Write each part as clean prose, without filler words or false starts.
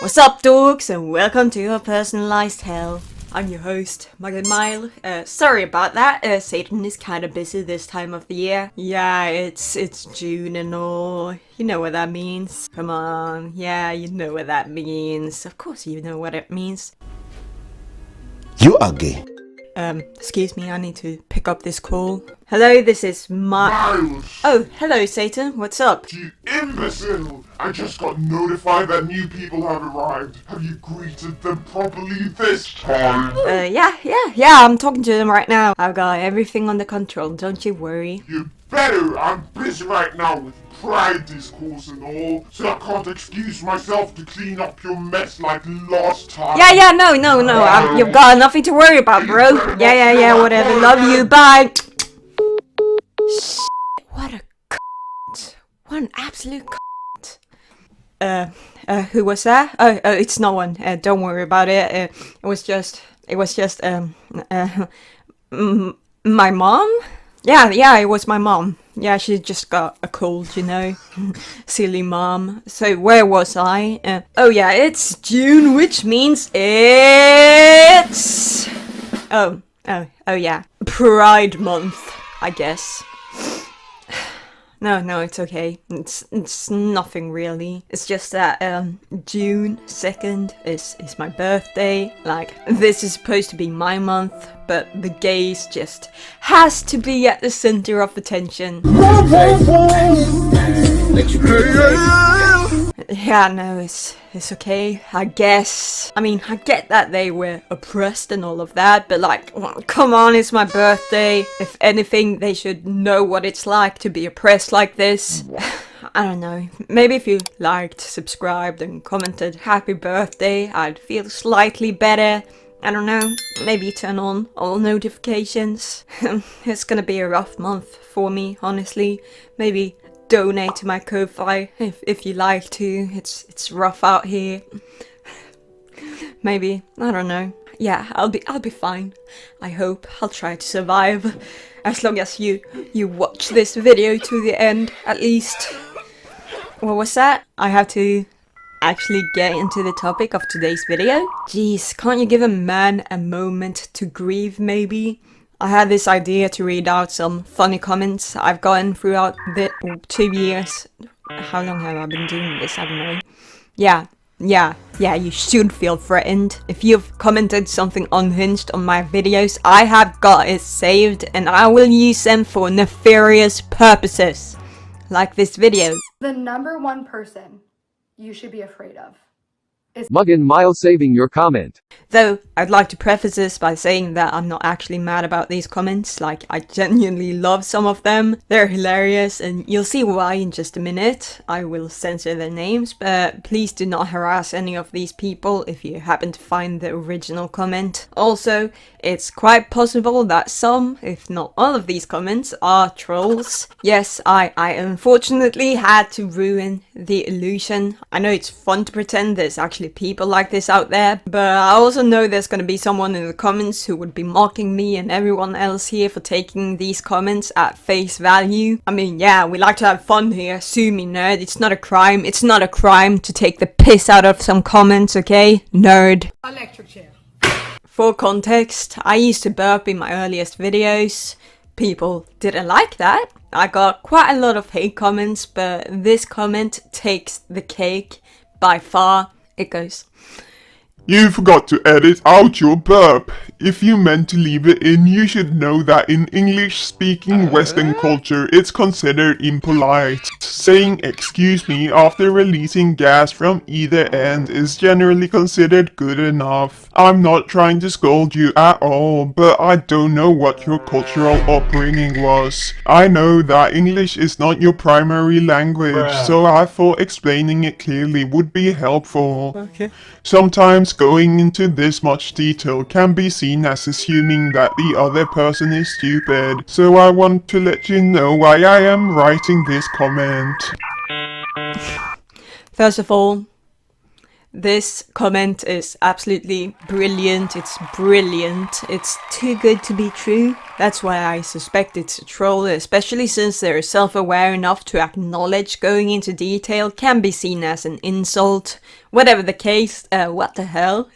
What's up, dogs, and welcome to your personalized hell. I'm your host, Muggen Mylle. Sorry about that. Satan is kind of busy this time of the year. Yeah, it's June and all. You know what that means. Come on, yeah, you know what that means. Of course you know what it means. You are gay. Excuse me, I need to pick up this call. Hello, this is Myles! Oh, hello, Satan. What's up? You imbecile! I just got notified that new people have arrived. Have you greeted them properly this time? Yeah, I'm talking to them right now. I've got everything under control, don't you worry. You better! I'm busy right now with pride discourse and all, so I can't excuse myself to clean up your mess like last time. Yeah, no, you've got nothing to worry about, bro. Yeah, whatever. Love you, bye. What a cunt. What an absolute cunt. Who was that? Oh, it's no one. Don't worry about it. It was just, my mom? Yeah, it was my mom. Yeah, she just got a cold, you know. Silly mom. So where was I? Oh yeah, it's June, which means it's... Oh yeah. Pride month, I guess. No, it's okay. It's nothing really. It's just that June 2nd is my birthday. Like, this is supposed to be my month, but the gays just has to be at the center of attention. Yeah, no, it's okay, I guess. I mean, I get that they were oppressed and all of that, but like, well, come on, it's my birthday. If anything, they should know what it's like to be oppressed like this. I don't know, maybe if you liked, subscribed and commented happy birthday, I'd feel slightly better. I don't know, maybe turn on all notifications. It's gonna be a rough month for me, honestly. Maybe donate to my Ko-Fi if you like to. It's rough out here. Maybe, I don't know. Yeah, I'll be fine. I hope I'll try to survive as long as you watch this video to the end at least. What was that? I have to actually get into the topic of today's video. Jeez, can't you give a man a moment to grieve maybe? I had this idea to read out some funny comments I've gotten throughout the 2 years. How long have I been doing this? I don't know. Yeah, you should feel threatened. If you've commented something unhinged on my videos, I have got it saved and I will use them for nefarious purposes. Like this video. The number one person you should be afraid of is Muggen Mylle saving your comment. Though, I'd like to preface this by saying that I'm not actually mad about these comments, like, I genuinely love some of them. They're hilarious, and you'll see why in just a minute. I will censor their names, but please do not harass any of these people if you happen to find the original comment. Also, it's quite possible that some, if not all of these comments, are trolls. Yes, I unfortunately had to ruin the illusion. I know it's fun to pretend there's actually people like this out there, but I also know there's gonna be someone in the comments who would be mocking me and everyone else here for taking these comments at face value. I mean, yeah, we like to have fun here, sue me nerd, it's not a crime. It's not a crime to take the piss out of some comments, okay? Nerd. electric chair. For context, I used to burp in my earliest videos. People didn't like that. I got quite a lot of hate comments, but this comment takes the cake by far. It goes, You forgot to edit out your burp. If you meant to leave it in, you should know that in English-speaking Western culture, it's considered impolite. Saying excuse me after releasing gas from either end is generally considered good enough. I'm not trying to scold you at all, but I don't know what your cultural upbringing was. I know that English is not your primary language, so I thought explaining it clearly would be helpful. okay. Sometimes going into this much detail can be seen as assuming that the other person is stupid, so I want to let you know why I am writing this comment. First of all, this comment is absolutely brilliant. It's brilliant. It's too good to be true. That's why I suspect it's a troll, especially since they're self-aware enough to acknowledge going into detail can be seen as an insult. Whatever the case, what the hell?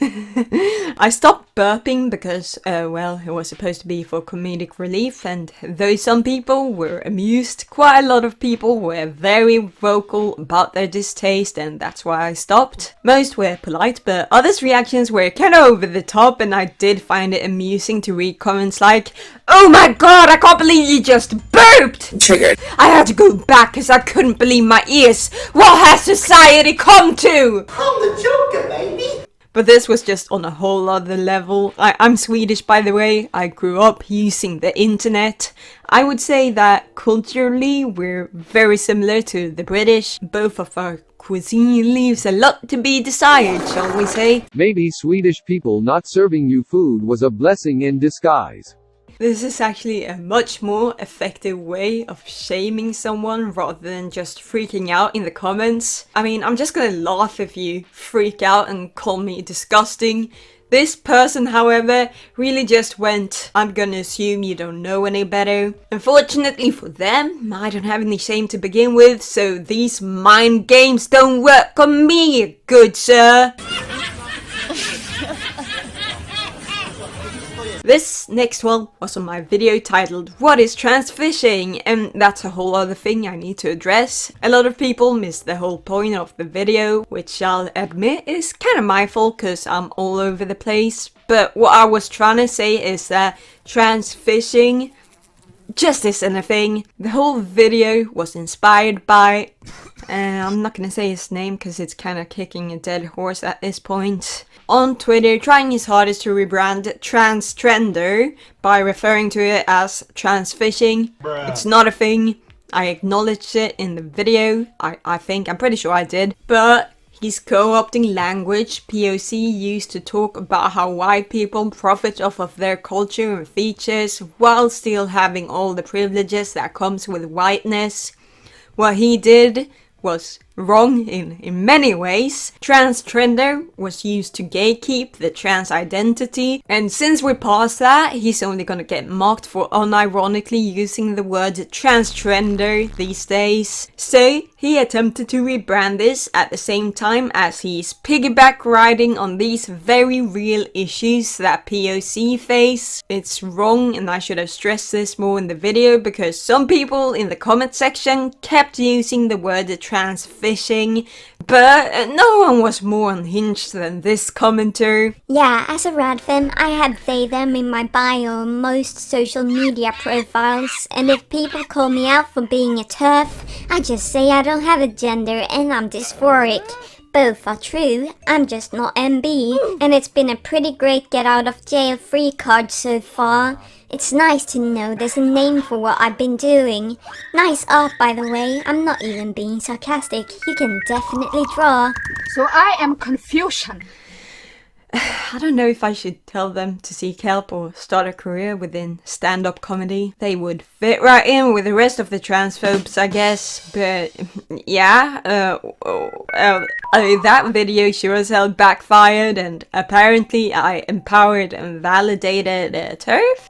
I stopped burping because, well, it was supposed to be for comedic relief, and though some people were amused, quite a lot of people were very vocal about their distaste, and that's why I stopped. Most were polite, but others' reactions were kinda over the top, and I did find it amusing to read comments like, "Oh my god, I can't believe you just burped!" Triggered. "I had to go back because I couldn't believe my ears. What has society come to?" I'm the Joker, baby. But this was just on a whole other level. I'm Swedish, by the way. I grew up using the internet. I would say that culturally we're very similar to the British. Both of our cuisine leaves a lot to be desired, shall we say. Maybe Swedish people not serving you food was a blessing in disguise. This is actually a much more effective way of shaming someone rather than just freaking out in the comments. I mean, I'm just gonna laugh if you freak out and call me disgusting. This person, however, really just went, "I'm gonna assume you don't know any better." Unfortunately for them, I don't have any shame to begin with, so these mind games don't work on me, good sir. This next one was on my video titled "What is trans fishing?" and that's a whole other thing I need to address. A lot of people missed the whole point of the video, which I'll admit is kind of my fault because I'm all over the place. But what I was trying to say is that trans fishing just isn't a thing. The whole video was inspired by, I'm not gonna say his name because it's kind of kicking a dead horse at this point, on Twitter trying his hardest to rebrand transgender by referring to it as trans fishing. It's not a thing. I acknowledged it in the video. I'm pretty sure I did. But he's co-opting language POC used to talk about how white people profit off of their culture and features while still having all the privileges that comes with whiteness. What he did was wrong in many ways. Transgender was used to gatekeep the trans identity, and since we're past that, he's only gonna get mocked for unironically using the word transgender these days. So he attempted to rebrand this at the same time as he's piggyback riding on these very real issues that POC face. It's wrong, and I should have stressed this more in the video because some people in the comment section kept using the word trans fishing, but no one was more unhinged than this commenter. Yeah, as a radfem, I had they them in my bio on most social media profiles, and if people call me out for being a TERF, I just say I don't have a gender and I'm dysphoric. Both are true, I'm just not MB, and it's been a pretty great get out of jail free card so far. It's nice to know there's a name for what I've been doing. Nice art, by the way. I'm not even being sarcastic. You can definitely draw. So I am Confucian. I don't know if I should tell them to seek help or start a career within stand-up comedy. They would fit right in with the rest of the transphobes, I guess. But yeah, that video sure as hell backfired, and apparently I empowered and validated TERF.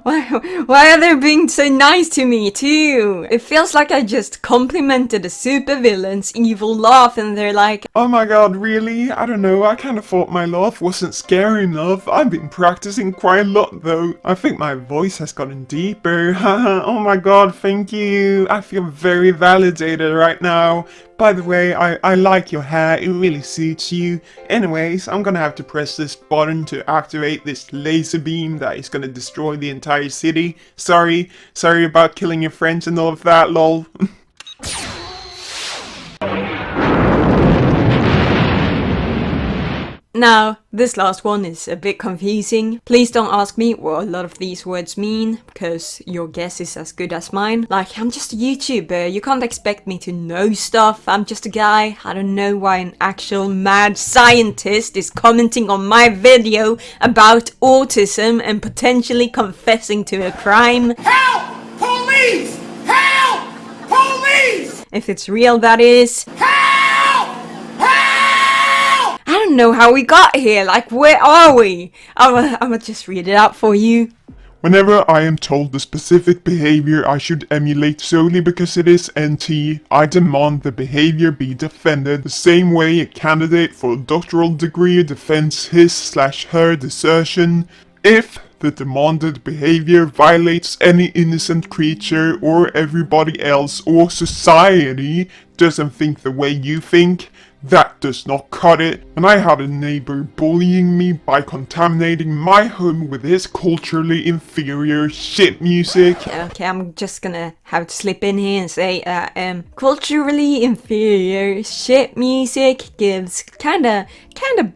Why are they being so nice to me too? It feels like I just complimented a supervillain's evil laugh, and they're like, Oh my god, really? I don't know, I kinda thought my laugh wasn't scary enough. I've been practicing quite a lot though. I think my voice has gotten deeper. Oh my god, thank you. I feel very validated right now. By the way, I like your hair, it really suits you. Anyways, I'm gonna have to press this button to activate this laser beam that is gonna destroy the entire city. Sorry about killing your friends and all of that, lol. Now, this last one is a bit confusing. Please don't ask me what a lot of these words mean, because your guess is as good as mine. Like, I'm just a YouTuber, you can't expect me to know stuff. I'm just a guy. I don't know why an actual mad scientist is commenting on my video about autism and potentially confessing to a crime. Help! Police! Help! Police! If it's real, that is. I don't know how we got here, like where are we? I'ma just read it out for you. Whenever I am told the specific behavior I should emulate solely because it is NT, I demand the behavior be defended the same way a candidate for a doctoral degree defends his/her dissertation. If the demanded behavior violates any innocent creature or everybody else or society doesn't think the way you think, that does not cut it. And I had a neighbor bullying me by contaminating my home with his culturally inferior shit music. Okay, I'm just gonna have to slip in here and say culturally inferior shit music gives kinda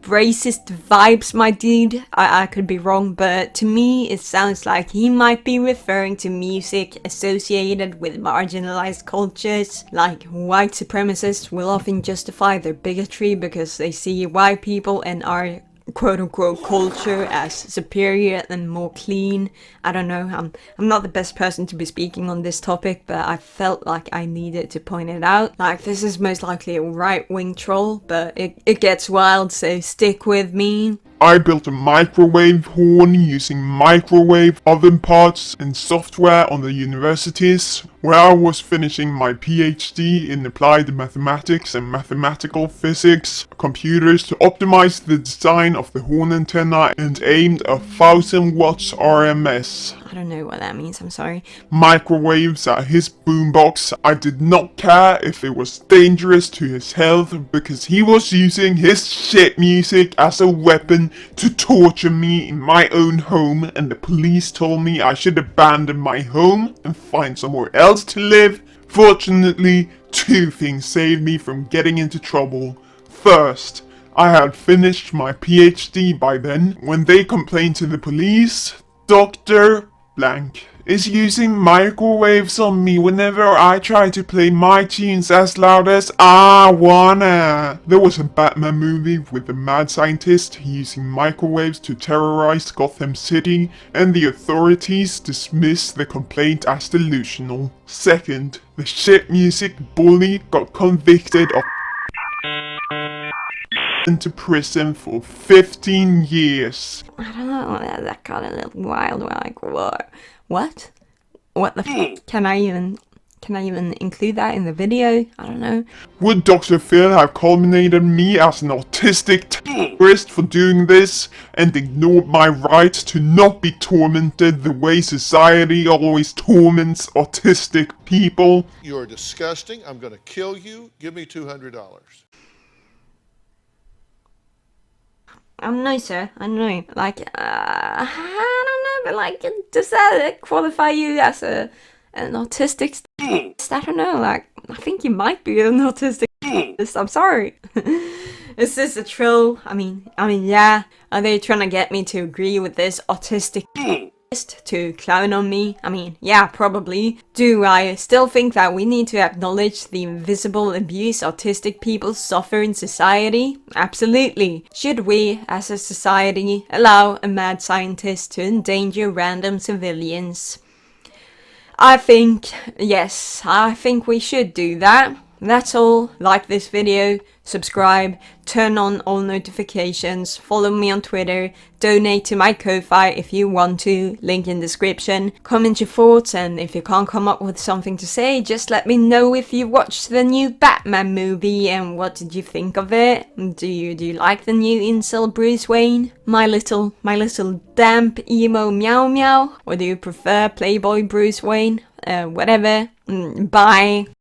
racist vibes, my dude. I could be wrong, but to me it sounds like he might be referring to music associated with marginalized cultures. Like, white supremacists will often justify their bigotry because they see white people and our quote-unquote culture as superior and more clean. I don't know, I'm not the best person to be speaking on this topic, but I felt like I needed to point it out. Like, this is most likely a right-wing troll, but it gets wild, so stick with me. I built a microwave horn using microwave oven parts and software on the universities where I was finishing my PhD in applied mathematics and mathematical physics, computers to optimize the design of the horn antenna and aimed a 1000 watts RMS. I don't know what that means, I'm sorry. Microwaves at his boombox. I did not care if it was dangerous to his health because he was using his shit music as a weapon to torture me in my own home, and the police told me I should abandon my home and find somewhere else to live. Fortunately, two things saved me from getting into trouble. First, I had finished my PhD by then when they complained to the police. Dr. Blank is using microwaves on me whenever I try to play my tunes as loud as I wanna. There was a Batman movie with a mad scientist using microwaves to terrorize Gotham City, and the authorities dismissed the complaint as delusional. Second, the shit music bully got convicted of into prison for 15 years. I don't know, that got a little wild. Like, what? What the f? Can I even include that in the video? I don't know. Would Dr. Phil have culminated me as an autistic terrorist for doing this and ignored my right to not be tormented the way society always torments autistic people? You're disgusting. I'm going to kill you. Give me $200. No, sir. I know. Like, I don't know, but like, does that qualify you as an autistic? I don't know. Like, I think you might be an autistic. I'm sorry. Is this a troll? I mean, yeah. Are they trying to get me to agree with this autistic to clown on me? I mean, yeah, probably. Do I still think that we need to acknowledge the invisible abuse autistic people suffer in society? Absolutely. Should we, as a society, allow a mad scientist to endanger random civilians? I think, yes, I think we should do that. That's all. Like this video, subscribe, turn on all notifications, follow me on Twitter, donate to my Ko-Fi if you want to, link in description. Comment your thoughts, and if you can't come up with something to say, just let me know if you watched the new Batman movie and what did you think of it. Do you like the new incel Bruce Wayne? My little damp emo meow meow? Or do you prefer Playboy Bruce Wayne? Whatever. Bye.